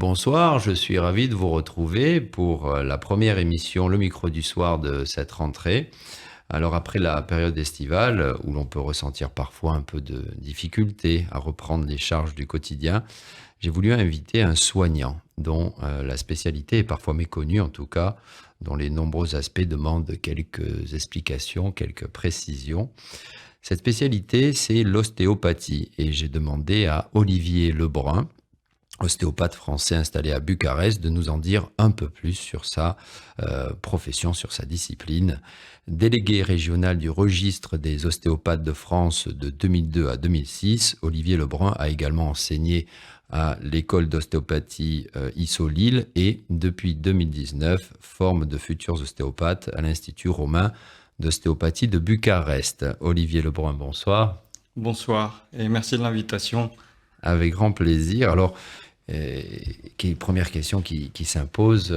Bonsoir, je suis ravi de vous retrouver pour la première émission Le Micro du Soir de cette rentrée. Alors après la période estivale, où l'on peut ressentir parfois un peu de difficulté à reprendre les charges du quotidien, j'ai voulu inviter un soignant dont la spécialité est parfois méconnue, en tout cas, dont les nombreux aspects demandent quelques explications, quelques précisions. Cette spécialité, c'est l'ostéopathie et j'ai demandé à Olivier Lebrun, ostéopathe français installé à Bucarest, de nous en dire un peu plus sur sa profession, sur sa discipline. Délégué régional du registre des ostéopathes de France de 2002 à 2006, Olivier Lebrun a également enseigné à l'école d'ostéopathie ISO Lille et depuis 2019 forme de futurs ostéopathes à l'Institut romain d'ostéopathie de Bucarest. Olivier Lebrun, bonsoir. Bonsoir et merci de l'invitation. Avec grand plaisir. Alors, première question qui s'impose,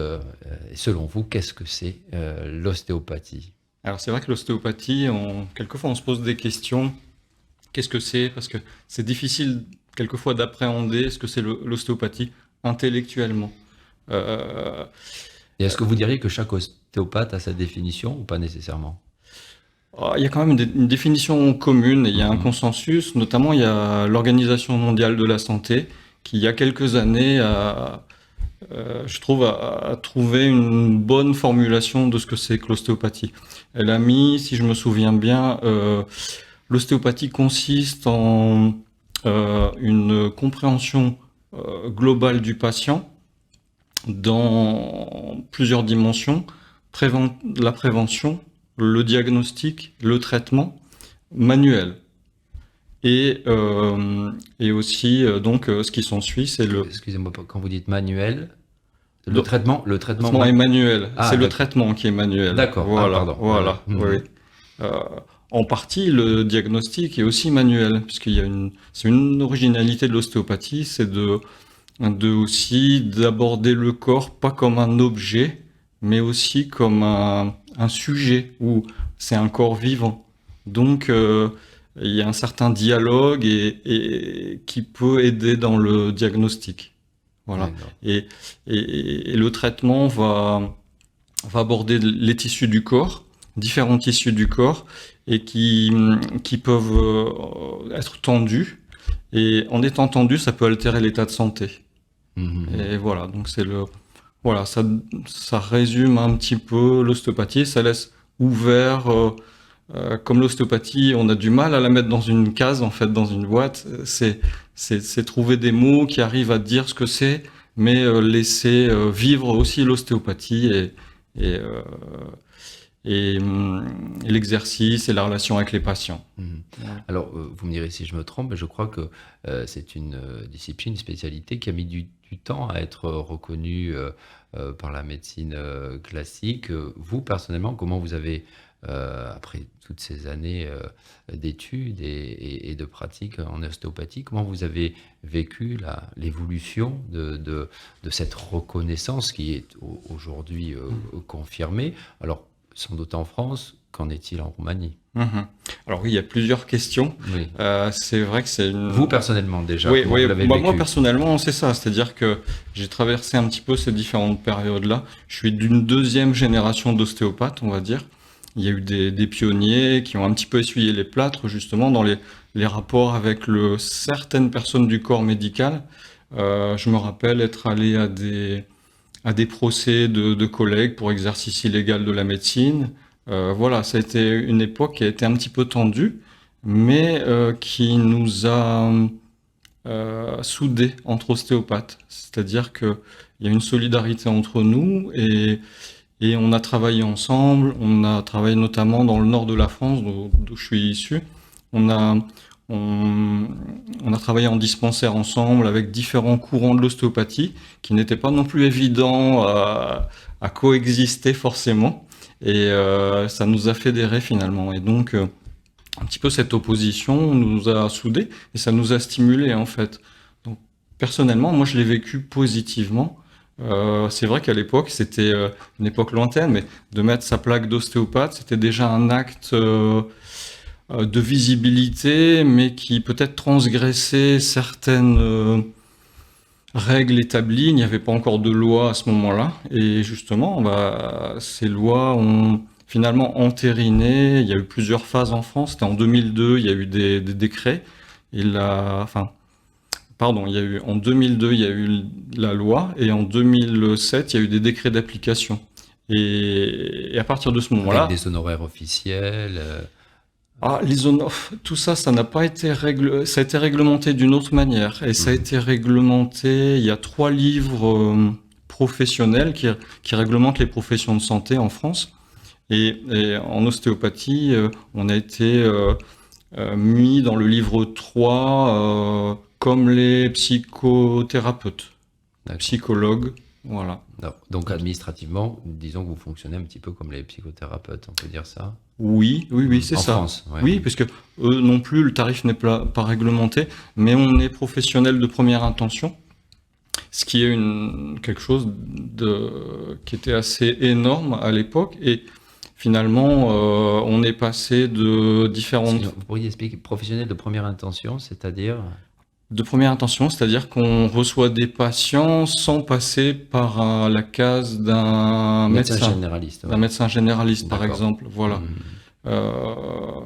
selon vous, qu'est-ce que c'est l'ostéopathie? Alors c'est vrai que l'ostéopathie, quelquefois on se pose des questions. Qu'est-ce que c'est? Parce que c'est difficile quelquefois d'appréhender ce que c'est l'ostéopathie intellectuellement. Euh, Et est-ce que vous diriez que chaque ostéopathe a sa définition ou pas nécessairement? il y a quand même une définition commune et il y a un Mhm. consensus. Notamment, il y a l'Organisation mondiale de la santé qui, il y a quelques années, je trouve, a trouvé une bonne formulation de ce que c'est que l'ostéopathie. Elle a mis, si je me souviens bien, l'ostéopathie consiste en une compréhension globale du patient dans plusieurs dimensions, la prévention, le diagnostic, le traitement manuel. Et aussi, donc, ce qui s'ensuit, c'est Excusez-moi, quand vous dites manuel, le le traitement traitement est manuel. Ah, C'est le d'accord. traitement qui est manuel. D'accord. Ah, Voilà, pardon. Ouais, ouais. voilà, oui. Mhm. Euh, En partie, le diagnostic est aussi manuel, puisqu'il y a c'est une originalité de l'ostéopathie, c'est de aussi d'aborder le corps pas comme un objet, mais aussi comme un sujet, où c'est un corps vivant. Donc, il y a un certain dialogue et qui peut aider dans le diagnostic. Voilà. D'accord. Et, et le traitement va aborder les tissus du corps, différents tissus du corps, et qui peuvent être tendus. Et en étant tendus, ça peut altérer l'état de santé. Mhm. Et voilà, donc voilà, ça résume un petit peu l'ostéopathie. Ça laisse ouvert, comme l'ostéopathie, on a du mal à la mettre dans une case, en fait, dans une boîte. C'est trouver des mots qui arrivent à dire ce que c'est, mais laisser vivre aussi l'ostéopathie et, euh, et l'exercice et la relation avec les patients. Mhm. Voilà. Alors, vous me direz si je me trompe, mais je crois que c'est une discipline, une spécialité qui a mis du temps à être reconnue par la médecine classique. Vous, personnellement, comment vous avez, après toutes ces années d'études et de pratique en ostéopathie, comment vous avez vécu l'évolution de cette reconnaissance qui est aujourd'hui confirmée? Alors, sans doute en France, qu'en est-il en Roumanie? Mhm. Alors oui, il y a plusieurs questions. Oui. C'est vrai que c'est Vous, une... personnellement, déjà, Oui, comment oui, vous l'avez moi vécu? personnellement, c'est ça. C'est-à-dire que j'ai traversé un petit peu ces différentes périodes-là. Je suis d'une deuxième génération d'ostéopathes, on va dire. Il y a eu des pionniers qui ont un petit peu essuyé les plâtres, justement, dans les rapports avec certaines personnes du corps médical. Je me rappelle être allé à des procès de collègues pour exercice illégal de la médecine. Voilà, ça a été une époque qui a été un petit peu tendue, mais qui nous a soudés entre ostéopathes. C'est-à-dire qu'il y a une solidarité entre nous et on a travaillé ensemble. On a travaillé notamment dans le nord de la France, d'où je suis issu. On a, on, on a travaillé en dispensaire ensemble avec différents courants de l'ostéopathie qui n'étaient pas non plus évidents à coexister forcément. Et ça nous a fédérés finalement. Et donc, un petit peu cette opposition nous a soudés et ça nous a stimulés en fait. Donc personnellement, moi je l'ai vécu positivement. C'est vrai qu'à l'époque, c'était une époque lointaine, mais de mettre sa plaque d'ostéopathe, c'était déjà un acte de visibilité, mais qui peut-être transgressait règles établies, il n'y avait pas encore de loi à ce moment-là. Et justement, bah, ces lois ont finalement entériné. Il y a eu plusieurs phases en France. C'était en 2002, il y a eu des décrets. Enfin, pardon, il y a eu en 2002, il y a eu la loi, et en 2007, il y a eu des décrets d'application. Et à partir de ce Avec moment-là, des honoraires officiels. les zones off, tout ça, ça n'a pas été ça a été réglementé d'une autre manière. Et ça a Mhm. été réglementé, il y a 3 livres professionnels qui réglementent les professions de santé en France. Et en ostéopathie, on a été mis dans le livre 3 comme les psychothérapeutes, D'accord. psychologues, voilà. Non. Donc administrativement, disons que vous fonctionnez un petit peu comme les psychothérapeutes, on peut dire ça. Oui, oui, oui, c'est En ça. France, ouais. Oui, parce que eux non plus, le tarif n'est pas réglementé, mais on est professionnel de première intention, ce qui est quelque chose qui était assez énorme à l'époque. Et finalement, on est passé de Sinon, différentes vous pourriez expliquer professionnel de première intention, c'est-à-dire de première intention, c'est-à-dire qu'on reçoit des patients sans passer par la case médecin généraliste, d'un ouais. médecin généraliste, par D'accord. exemple. Voilà. Mhm. Euh,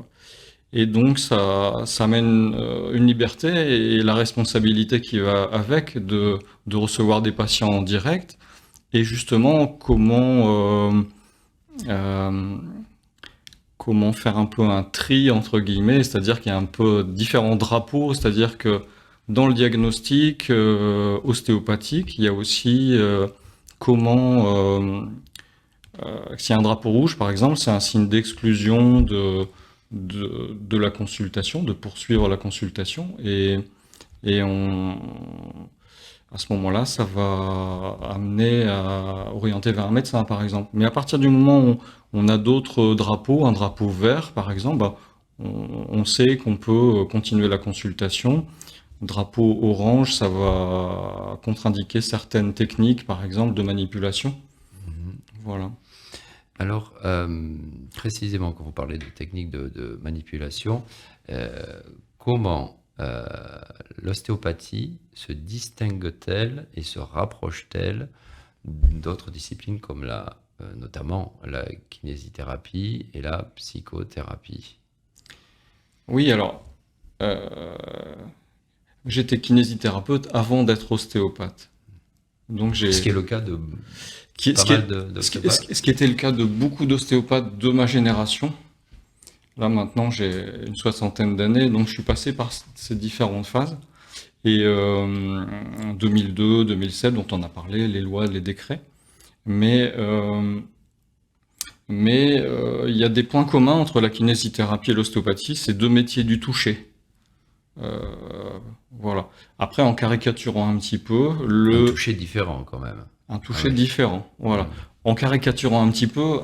et donc, ça amène une liberté et la responsabilité qui va avec de recevoir des patients en direct. Et justement, euh, comment faire un peu un tri, entre guillemets, c'est-à-dire qu'il y a un peu différents drapeaux, c'est-à-dire que dans le diagnostic ostéopathique, il y a aussi comment, s'il y a un drapeau rouge, par exemple, c'est un signe d'exclusion de la consultation, de poursuivre la consultation, et à ce moment-là, ça va amener à orienter vers un médecin, par exemple. Mais à partir du moment où on a d'autres drapeaux, un drapeau vert, par exemple, bah, on sait qu'on peut continuer la consultation. Drapeau orange, ça va contre-indiquer certaines techniques, par exemple, de manipulation. Mhm. Voilà. Alors, précisément, quand vous parlez de techniques de manipulation, comment l'ostéopathie se distingue-t-elle et se rapproche-t-elle d'autres disciplines comme notamment la kinésithérapie et la psychothérapie? Oui, alors, euh, j'étais kinésithérapeute avant d'être ostéopathe. Donc Ce qui est j'ai le cas de qui- pas mal d'ostéopathes. ce qui était le cas de beaucoup d'ostéopathes de ma génération. Là maintenant j'ai une soixantaine d'années, donc je suis passé par ces différentes phases. Et 2002, 2007, dont on a parlé, les lois, les décrets. Mais il y a des points communs entre la kinésithérapie et l'ostéopathie, c'est 2 métiers du toucher. Euh, voilà. Après, en caricaturant un petit peu, Un toucher différent quand même. un Ah toucher oui. différent. Voilà. Mhm. En caricaturant un petit peu,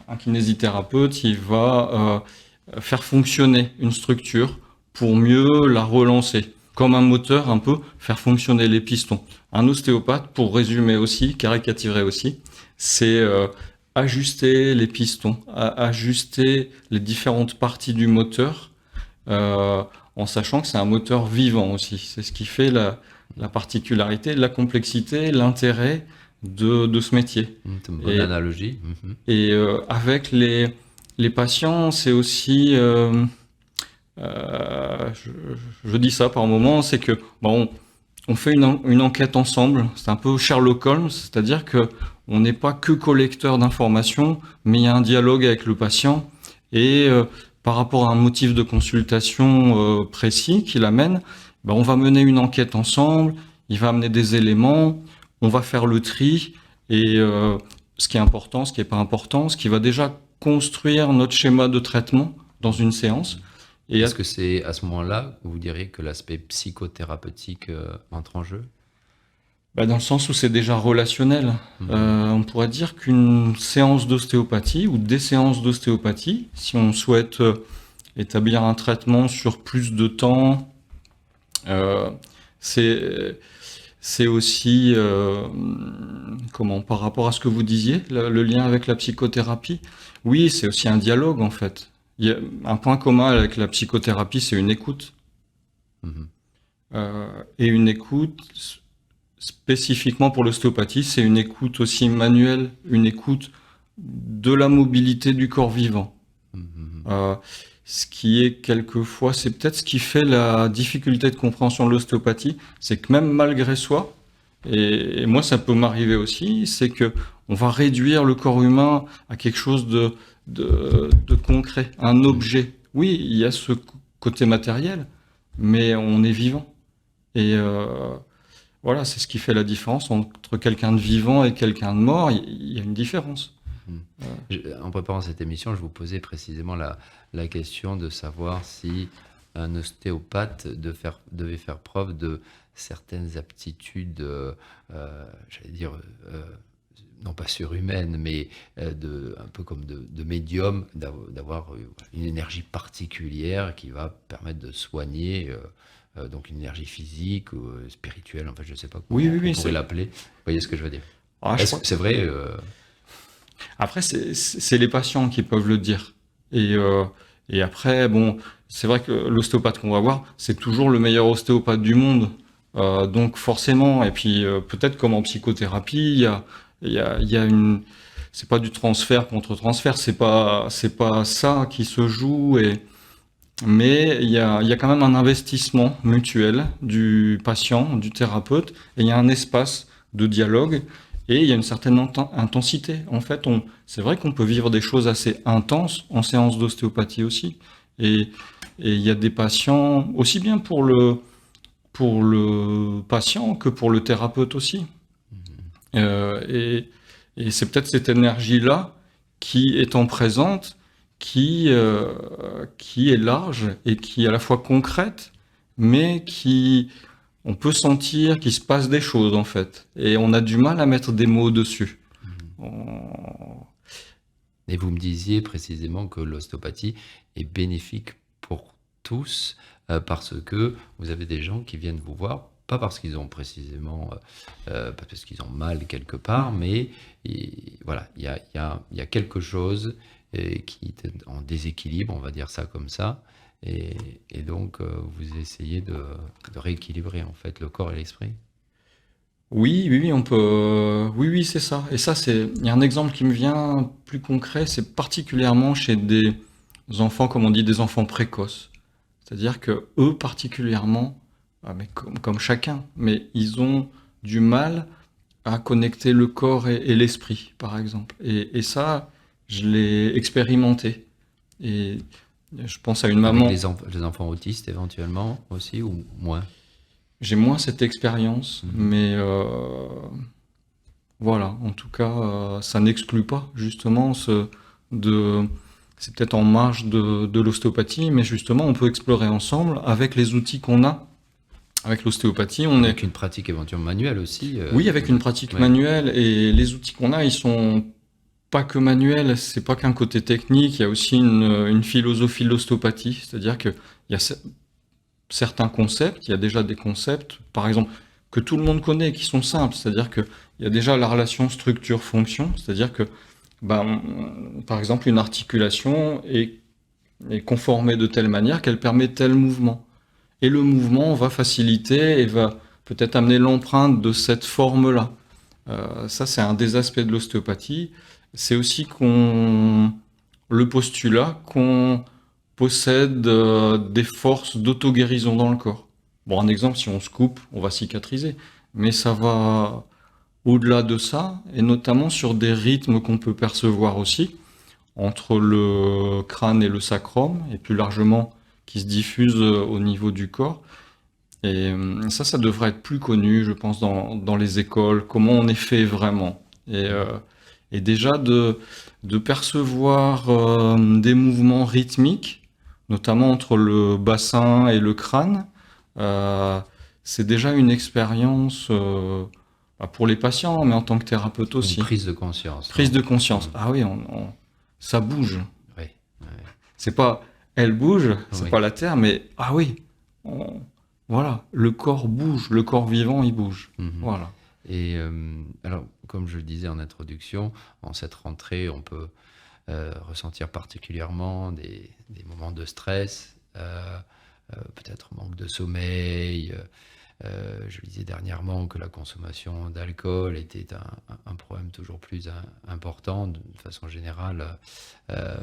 un kinésithérapeute, il va faire fonctionner une structure pour mieux la relancer. Comme un moteur, un peu, faire fonctionner les pistons. Un ostéopathe, pour résumer aussi, caricaturer aussi, c'est ajuster les pistons, ajuster les différentes parties du moteur, euh, en sachant que c'est un moteur vivant aussi. C'est ce qui fait la particularité, la complexité, l'intérêt de ce métier. C'est une bonne Et, analogie. Mhm. avec les patients, c'est aussi, je dis ça par moment, c'est que bon, on fait une enquête ensemble. C'est un peu Sherlock Holmes, c'est-à-dire que on n'est pas que collecteur d'informations, mais il y a un dialogue avec le patient et par rapport à un motif de consultation précis qu'il amène, ben, on va mener une enquête ensemble. Il va amener des éléments, on va faire le tri et ce qui est important, ce qui n'est pas important, ce qui va déjà construire notre schéma de traitement dans une séance. Et Est-ce que c'est à ce moment-là que vous diriez que l'aspect psychothérapeutique entre en jeu? bah, dans le sens où c'est déjà relationnel. Mhm. On pourrait dire qu'une séance d'ostéopathie ou des séances d'ostéopathie, si on souhaite établir un traitement sur plus de temps, euh, c'est c'est aussi comment par rapport à ce que vous disiez, le lien avec la psychothérapie. Oui, c'est aussi un dialogue en fait. Il y a un point commun avec la psychothérapie, c'est une écoute. Mhm. Et une écoute, spécifiquement pour l'ostéopathie, c'est une écoute aussi manuelle, une écoute de la mobilité du corps vivant. Euh, Ce qui est quelquefois, c'est peut-être ce qui fait la difficulté de compréhension de l'ostéopathie, c'est que même malgré soi, et moi ça peut m'arriver aussi, c'est que on va réduire le corps humain à quelque chose de concret, un objet. Oui, il y a ce côté matériel, mais on est vivant. Et voilà, c'est ce qui fait la différence entre quelqu'un de vivant et quelqu'un de mort. Il y a une différence. En préparant cette émission, je vous posais précisément la question de savoir si un ostéopathe devait faire preuve de certaines aptitudes, j'allais dire, non pas surhumaines, mais un peu comme de médium, d'avoir une énergie particulière qui va permettre de soigner, donc une énergie physique ou spirituelle, enfin je ne sais pas Oui, comment oui, on oui. pourrait l'appeler. Vous voyez ce que je veux dire? Ah, je crois. C'est vrai? Après, c'est les patients qui peuvent le dire. Et après, bon, c'est vrai que l'ostéopathe qu'on va voir, c'est toujours le meilleur ostéopathe du monde. Donc forcément, et puis peut-être comme en psychothérapie, il y a une, c'est pas du transfert contre transfert, c'est pas ça qui se joue. Mais il y a quand même un investissement mutuel du patient, du thérapeute, et il y a un espace de dialogue, et il y a une certaine intensité. En fait, c'est vrai qu'on peut vivre des choses assez intenses en séance d'ostéopathie aussi. Et, et il y a des patients, aussi bien pour le patient que pour le thérapeute aussi. Euh, et, et c'est peut-être cette énergie-là qui étant présente, qui est large et qui est à la fois concrète, mais qui, on peut sentir qu'il se passe des choses en fait. Et on a du mal à mettre des mots dessus. On- Et vous me disiez précisément que l'ostéopathie est bénéfique pour tous parce que vous avez des gens qui viennent vous voir, pas parce qu'ils ont précisément, pas parce qu'ils ont mal quelque part, mais voilà, il y a quelque chose qui est en déséquilibre, on va dire ça comme ça, et, et donc vous essayez de rééquilibrer en fait le corps et l'esprit. Oui, oui, oui, on peut. Oui, oui, c'est ça. Et ça, il y a un exemple qui me vient plus concret, c'est particulièrement chez des enfants, comme on dit, des enfants précoces. C'est-à-dire que eux, particulièrement, mais comme chacun, mais ils ont du mal à connecter le corps et l'esprit, par exemple. Et ça, je l'ai expérimenté. Et je pense à une Avec maman. les enfants autistes éventuellement aussi ou moins? J'ai moins cette expérience, Mhm. mais voilà, en tout cas, ça n'exclut pas justement de, c'est peut-être en marge de l'ostéopathie, mais justement, on peut explorer ensemble avec les outils qu'on a. Avec l'ostéopathie, on est, Avec une pratique éventuellement manuelle aussi. oui, avec une pratique Ouais. manuelle et les outils qu'on a, ils sont pas que manuels, c'est pas qu'un côté technique, il y a aussi une philosophie de l'ostéopathie, c'est-à-dire que il y a certains concepts, il y a déjà des concepts, par exemple, que tout le monde connaît, qui sont simples, c'est-à-dire que il y a déjà la relation structure-fonction, c'est-à-dire que ben, par exemple, une articulation est conformée de telle manière qu'elle permet tel mouvement. Et le mouvement va faciliter et va peut-être amener l'empreinte de cette forme-là. Ça, c'est un des aspects de l'ostéopathie. C'est aussi le postulat qu'on possède des forces d'auto-guérison dans le corps. Bon, un exemple, si on se coupe, on va cicatriser. Mais ça va au-delà de ça, et notamment sur des rythmes qu'on peut percevoir aussi, entre le crâne et le sacrum, et plus largement qui se diffusent au niveau du corps. Et ça devrait être plus connu, je pense, dans les écoles, comment on est fait vraiment. Et déjà de percevoir des mouvements rythmiques, notamment entre le bassin et le crâne, euh, c'est déjà une expérience pour les patients, mais en tant que thérapeute Une aussi. prise de conscience, Prise non? de conscience. Mhm. Ah oui, ça bouge. Oui, C'est pas elle bouge, oui, c'est oui. pas la terre, mais ah oui, on- voilà, le corps bouge, le corps vivant il bouge. Mhm. Voilà. Et alors, comme je le disais en introduction, en cette rentrée, on peut ressentir particulièrement des moments de stress, peut-être manque de sommeil, Je lisais dernièrement que la consommation d'alcool était un problème toujours plus important de façon générale euh,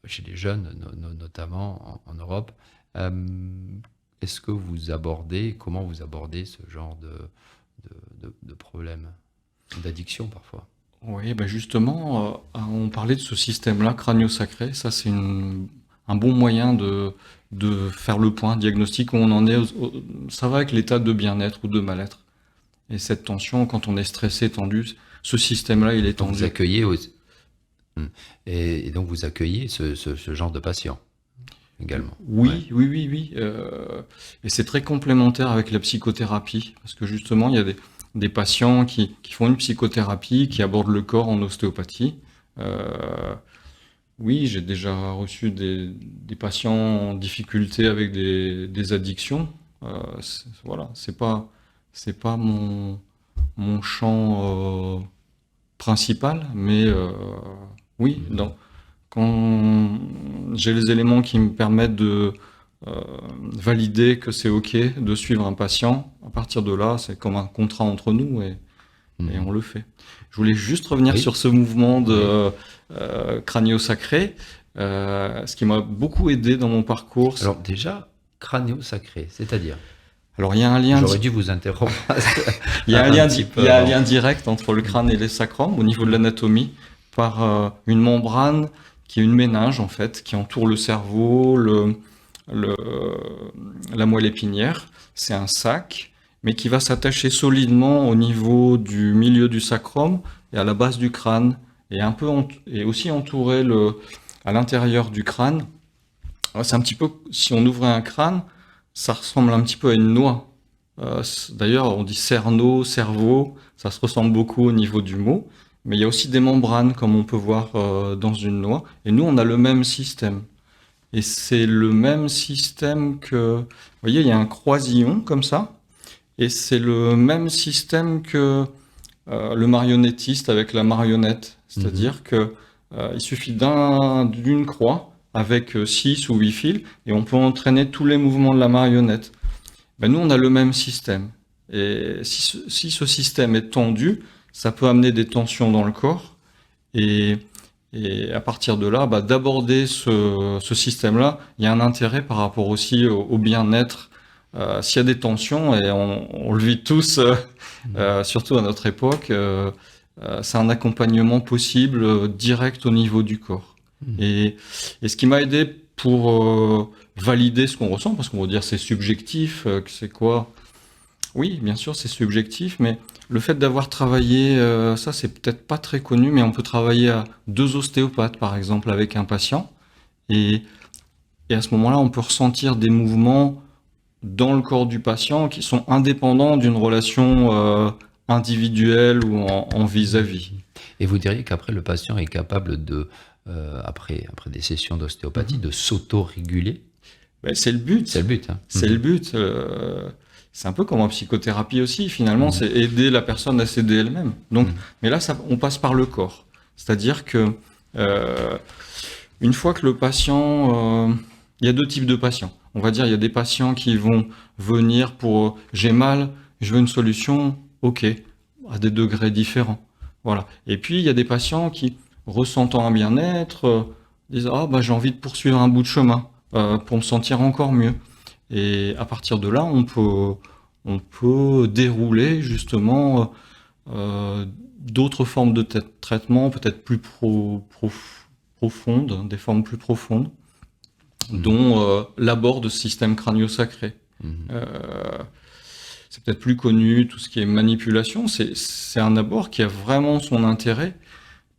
chez les jeunes, notamment en Europe. Euh, Est-ce que comment vous abordez ce genre de problème, d'addiction parfois? Oui, ben justement, on parlait de ce système-là, crânio-sacré. Ça, c'est un bon moyen de faire le point, diagnostic où on en est. Ça va avec l'état de bien-être ou de mal-être. Et cette tension, quand on est stressé, tendu, ce système-là, il est Donc vous tendu. accueillez et donc vous accueillez ce genre de patient également. Ouais. Oui, oui, oui, oui. Et c'est très complémentaire avec la psychothérapie, parce que justement, il y a des patients qui font une psychothérapie, qui abordent le corps en ostéopathie. Euh, oui, j'ai déjà reçu des patients en difficulté avec des addictions. Voilà, c'est pas mon champ principal, mais oui, Mhm. quand j'ai les éléments qui me permettent de euh, valider que c'est OK de suivre un patient, à partir de là, c'est comme un contrat entre nous et on Mhm. le fait. Je voulais juste revenir Oui, sur ce mouvement oui. de crânio-sacré. Ce qui m'a beaucoup aidé dans mon parcours. Alors déjà, crânio-sacré, c'est-à-dire, Alors, il y a un lien, j'aurais dû vous interrompre il y a un petit il peu y a un avant. lien direct entre le crâne et les sacrum au niveau de Mhm. l'anatomie par une membrane qui est une méninge en fait, qui entoure le cerveau, le, la moelle épinière. C'est un sac, mais qui va s'attacher solidement au niveau du milieu du sacrum et à la base du crâne, et et aussi entourer à l'intérieur du crâne. Ouais, c'est un petit peu, si on ouvrait un crâne, ça ressemble un petit peu à une noix. D'ailleurs, on dit cerneau, cerveau, ça se ressemble beaucoup au niveau du mot, mais il y a aussi des membranes, comme on peut voir dans une noix. Et nous, on a le même système. Et c'est le même système que, vous voyez, il y a un croisillon comme ça, et c'est le même système que le marionnettiste avec la marionnette. Mhm. C'est-à-dire que il suffit d'une croix avec 6 ou 8 fils et on peut entraîner tous les mouvements de la marionnette. Ben, nous, on a le même système. Et si ce système est tendu, ça peut amener des tensions dans le corps. Et, et à partir de là, bah, d'aborder ce système-là, il y a un intérêt par rapport aussi au bien-être. S'il y a des tensions, et on le vit tous, Mhm. surtout à notre époque, c'est un accompagnement possible direct au niveau du corps. Mhm. Et, et ce qui m'a aidé pour valider ce qu'on ressent, parce qu'on va dire c'est subjectif, que c'est quoi? Oui, bien sûr, c'est subjectif, mais le fait d'avoir travaillé, ça c'est peut-être pas très connu, mais on peut travailler à 2 ostéopathes par exemple avec un patient, et, et à ce moment-là, on peut ressentir des mouvements dans le corps du patient qui sont indépendants d'une relation individuelle ou en vis-à-vis. Mhm. Et vous diriez qu'après, le patient est capable après des sessions d'ostéopathie, Mhm. de s'auto-réguler? Ben, c'est le C'est le but. but, hein. C'est le Mhm. but. C'est un peu comme en psychothérapie aussi, finalement, Mhm. c'est aider la personne à s'aider elle-même. Donc, Mhm. mais là, on passe par le corps. C'est-à-dire que euh, une fois que le patient, il y a 2 types de patients. On va dire, il y a des patients qui vont venir pour j'ai mal, je veux une solution, ok, à des degrés différents. Voilà. Et puis, il y a des patients qui, ressentant un bien-être, disent ah bah j'ai envie de poursuivre un bout de chemin pour me sentir encore mieux. Et à partir de là, on peut dérouler justement d'autres formes de traitement, peut-être plus profondes, des formes plus profondes, Mhm. dont l'abord de système crânio-sacré. Mhm. Euh, c'est peut-être plus connu, tout ce qui est manipulation, c'est un abord qui a vraiment son intérêt,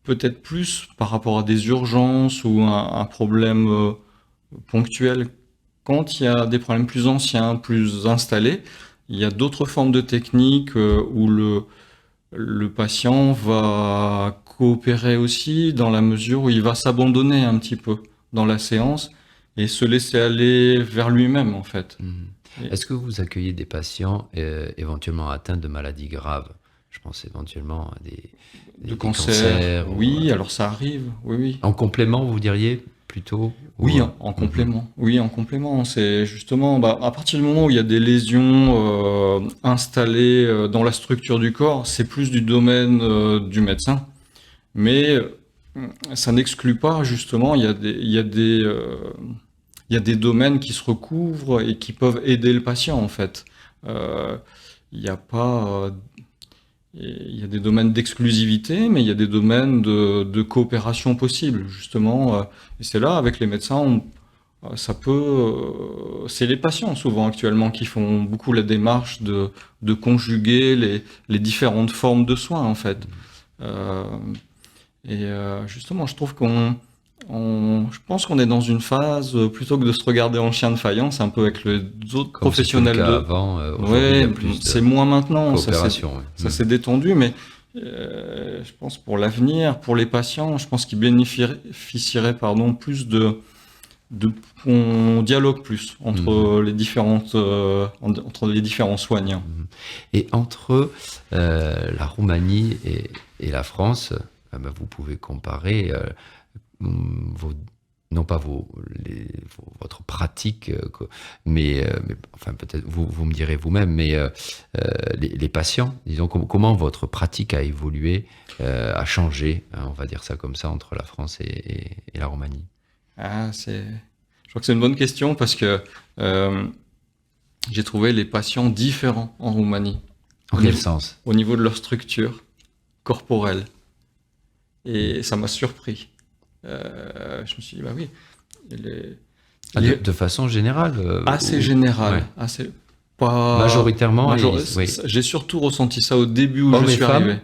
peut-être plus par rapport à des urgences ou un problème ponctuel. Quand il y a des problèmes plus anciens, plus installés, il y a d'autres formes de techniques où le patient va coopérer aussi dans la mesure où il va s'abandonner un petit peu dans la séance et se laisser aller vers lui-même en fait. Mhm. Et Est-ce que vous accueillez des patients éventuellement atteints de maladies graves? Je pense éventuellement à de des cancer, cancers ou oui, alors ça arrive, oui, oui. en complément, vous diriez plutôt? Oui, en complément. Oui, en complément. C'est justement, à partir du moment où il y a des lésions installées dans la structure du corps, c'est plus du domaine du médecin. Mais ça n'exclut pas, justement, il y a des domaines qui se recouvrent et qui peuvent aider le patient, en fait. Euh, il n'y a pas, il y a des domaines d'exclusivité, mais il y a des domaines de coopération possible, justement. Et c'est là, avec les médecins, ça peut. C'est les patients, souvent, actuellement, qui font beaucoup la démarche de conjuguer les différentes formes de soins, en fait. Euh, Justement, je trouve je pense qu'on est dans une phase, plutôt que de se regarder en chien de faïence, un peu avec les autres Comme c'était le professionnels cas de. avant, aujourd'hui, il y Ouais, a plus c'est de moins maintenant, coopération. ça s'est détendu, mais je pense pour l'avenir, pour les patients, je pense qu'ils bénéficieraient, pardon, plus qu'on dialogue plus entre les entre les différents soignants. Et entre la Roumanie et la France, vous pouvez comparer non pas votre pratique, mais enfin peut-être vous me direz vous-même, mais les patients, disons, comment votre pratique a évolué, a changé, hein, on va dire ça comme ça, entre la France et la Roumanie. Je crois que c'est une bonne question parce que j'ai trouvé les patients différents en Roumanie. En quel sens? Au niveau de leur structure corporelle. Et ça m'a surpris. Je me suis dit, bah oui. De façon générale Assez générale. Ouais. Assez, pas, Majoritairement, oui. J'ai surtout ressenti ça au début où Hommes je et suis femmes arrivé.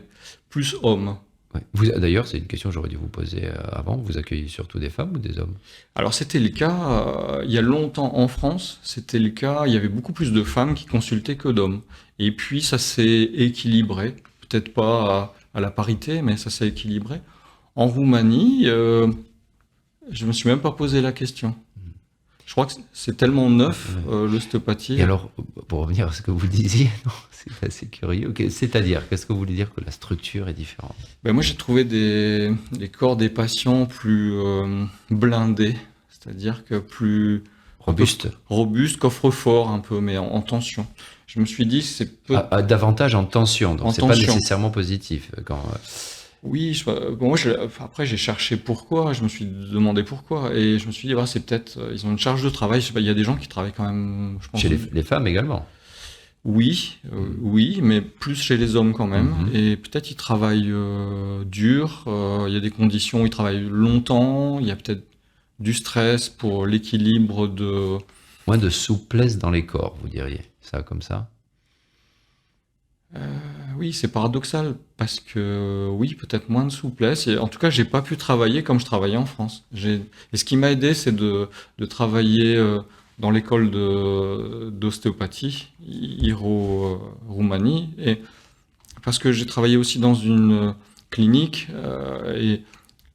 Plus hommes. Ouais. D'ailleurs, c'est une question que j'aurais dû vous poser avant. Vous accueillez surtout des femmes ou des hommes? Alors c'était le cas, il y a longtemps en France, c'était le cas, il y avait beaucoup plus de femmes qui consultaient que d'hommes. Et puis ça s'est équilibré, peut-être pas à la parité, mais ça s'est équilibré. En Roumanie, je me suis même pas posé la question. Je crois que c'est tellement neuf, l'ostéopathie. Et alors, pour revenir à ce que vous disiez, non, c'est assez curieux. C'est-à-dire, qu'est-ce que vous voulez dire que la structure est différente? Ben moi, j'ai trouvé les corps des patients plus blindés, c'est-à-dire que plus robuste, coffre-fort un peu, mais en tension. Je me suis dit, c'est davantage en tension, donc c'est pas nécessairement positif. Oui, après j'ai cherché pourquoi, je me suis demandé pourquoi, et je me suis dit, c'est peut-être, ils ont une charge de travail, je sais pas, il y a des gens qui travaillent quand même, je pense. Chez les femmes également? Oui, oui, mais plus chez les hommes quand même, et peut-être ils travaillent dur, il y a des conditions où ils travaillent longtemps, il y a peut-être du stress pour l'équilibre de... Moins de souplesse dans les corps, vous diriez, ça comme ça? Oui, c'est paradoxal parce que oui, peut-être moins de souplesse. Et en tout cas, j'ai pas pu travailler comme je travaillais en France. Et ce qui m'a aidé, c'est de travailler dans l'école d'ostéopathie, Roumanie, et parce que j'ai travaillé aussi dans une clinique et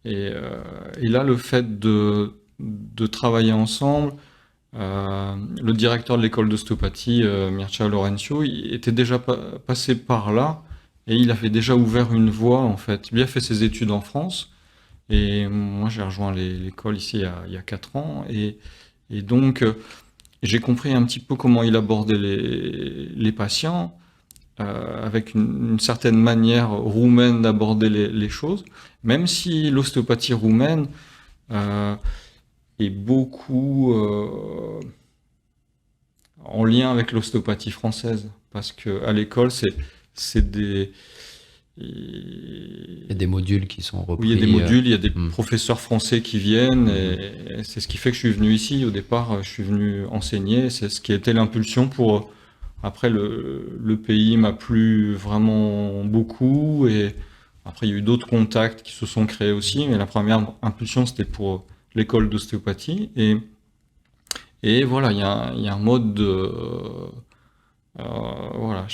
là, le fait de travailler ensemble. Le directeur de l'école d'ostéopathie, Mircea Laurențiu, il était déjà passé par là et il avait déjà ouvert une voie en fait. Lui a fait ses études en France et moi j'ai rejoint l'école ici il y a 4 ans et donc j'ai compris un petit peu comment il abordait les patients avec une certaine manière roumaine d'aborder les choses, même si l'ostéopathie roumaine est beaucoup en lien avec l'ostéopathie française, parce que à l'école, c'est des... Il y a des modules qui sont repris. Oui, il y a des modules, il y a des professeurs français qui viennent, et c'est ce qui fait que je suis venu ici. Au départ, je suis venu enseigner, c'est ce qui a été l'impulsion pour... Après, le pays m'a plu vraiment beaucoup, et après, il y a eu d'autres contacts qui se sont créés aussi, mais la première impulsion, c'était pour l'école d'ostéopathie, et voilà, il y a un mode de... voilà,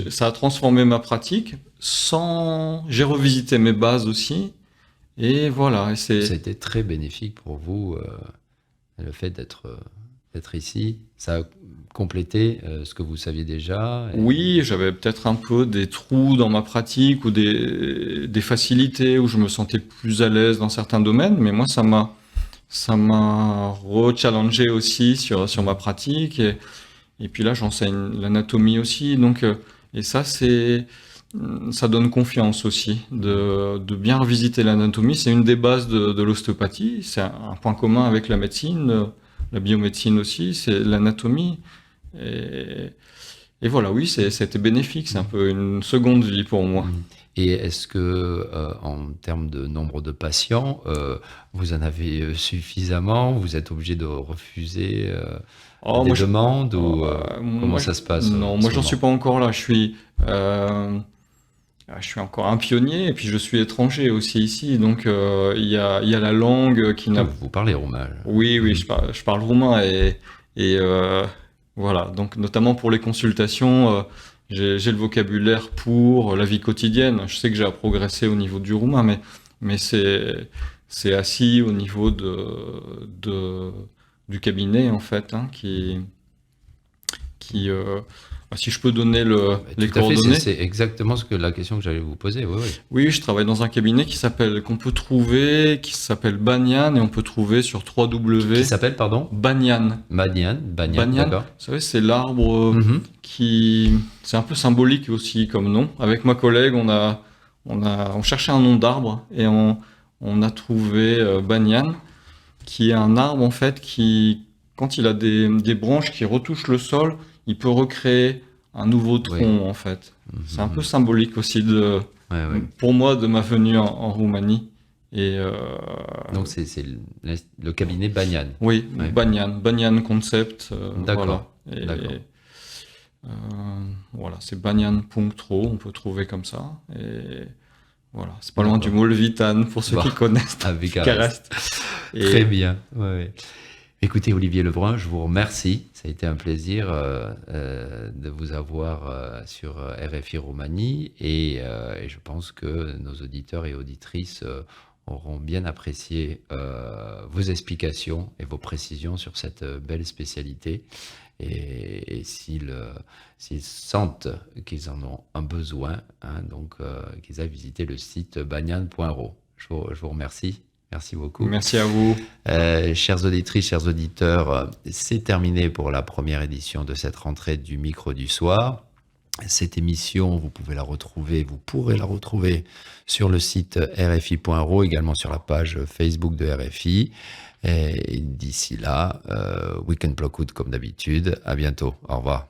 ça a transformé ma pratique, j'ai revisité mes bases aussi, et voilà. Ça a été très bénifique pour vous, le fait d'être ici. Ça a complété ce que vous saviez déjà. Oui, j'avais peut-être un peu des trous dans ma pratique ou des facilités où je me sentais plus à l'aise dans certains domaines, mais moi, ça m'a ça m'a re-challengé aussi sur ma pratique. Et puis là, j'enseigne l'anatomie aussi. Donc, et ça donne confiance aussi de bien revisiter l'anatomie. C'est une des bases de l'ostéopathie. C'est un point commun avec la médecine, la biomédecine aussi, c'est l'anatomie. Et, et voilà, oui, c'était bénéfique. C'est un peu une seconde vie pour moi. Et est-ce que, en termes de nombre de patients, vous en avez suffisamment? Vous êtes obligé de refuser Oh, des moi, demandes ou comment moi, ça se passe non, en moi, ce j'en suis moment? pas encore là. Je suis encore un pionnier et puis je suis étranger aussi ici. Donc, il y a la langue qui Ah, n'a. vous parlez roumain. Oui, oui, Mhm. je parle roumain et voilà. Donc, notamment pour les consultations, j'ai le vocabulaire pour la vie quotidienne. Je sais que j'ai à progresser au niveau du roumain, mais c'est assis au niveau du cabinet en fait, hein, qui si je peux donner les Tout à fait, c'est coordonnées. c'est exactement la question que j'allais vous poser. Oui, oui. Oui, je travaille dans un cabinet qu'on peut trouver, qui s'appelle Banyan, et on peut trouver sur Qui 3W. s'appelle, pardon? Banyan. Banyan, Banyan, vous d'accord. savez, c'est l'arbre Mhm. c'est un peu symbolique aussi comme nom. Avec ma collègue, on cherchait un nom d'arbre et on a trouvé Banyan, qui est un arbre en fait quand il a des branches qui retouchent le sol, il peut recréer un nouveau Oui. tronc en fait. C'est un peu Mhm. symbolique aussi Ouais, ouais. pour moi de ma venue en Roumanie. Et Donc c'est le cabinet Banyan. oui, Ouais. Banyan Concept, voilà. D'accord, Et d'accord. euh, voilà, c'est banyan.ro, on peut trouver comme ça. Et voilà, c'est pas loin du D'accord. Molvitan pour ceux Bon, qui connaissent à Bucarest. Bucarest. Très Et bien. Ouais, ouais. Écoutez, Olivier Lebrun, je vous remercie. Ça a été un plaisir de vous avoir sur RFI Roumanie et je pense que nos auditeurs et auditrices auront bien apprécié vos explications et vos précisions sur cette belle spécialité. Et s'ils sentent qu'ils en ont un besoin, hein, donc qu'ils aillent visiter le site banyan.ro. Je vous remercie. Merci beaucoup. merci à vous. Chères auditrices, chers auditeurs, c'est terminé pour la première édition de cette rentrée du micro du soir. Cette émission, vous pourrez la retrouver sur le site rfi.ro, également sur la page Facebook de RFI. Et d'ici là, Weekend Blockwood comme d'habitude. À bientôt. Au revoir.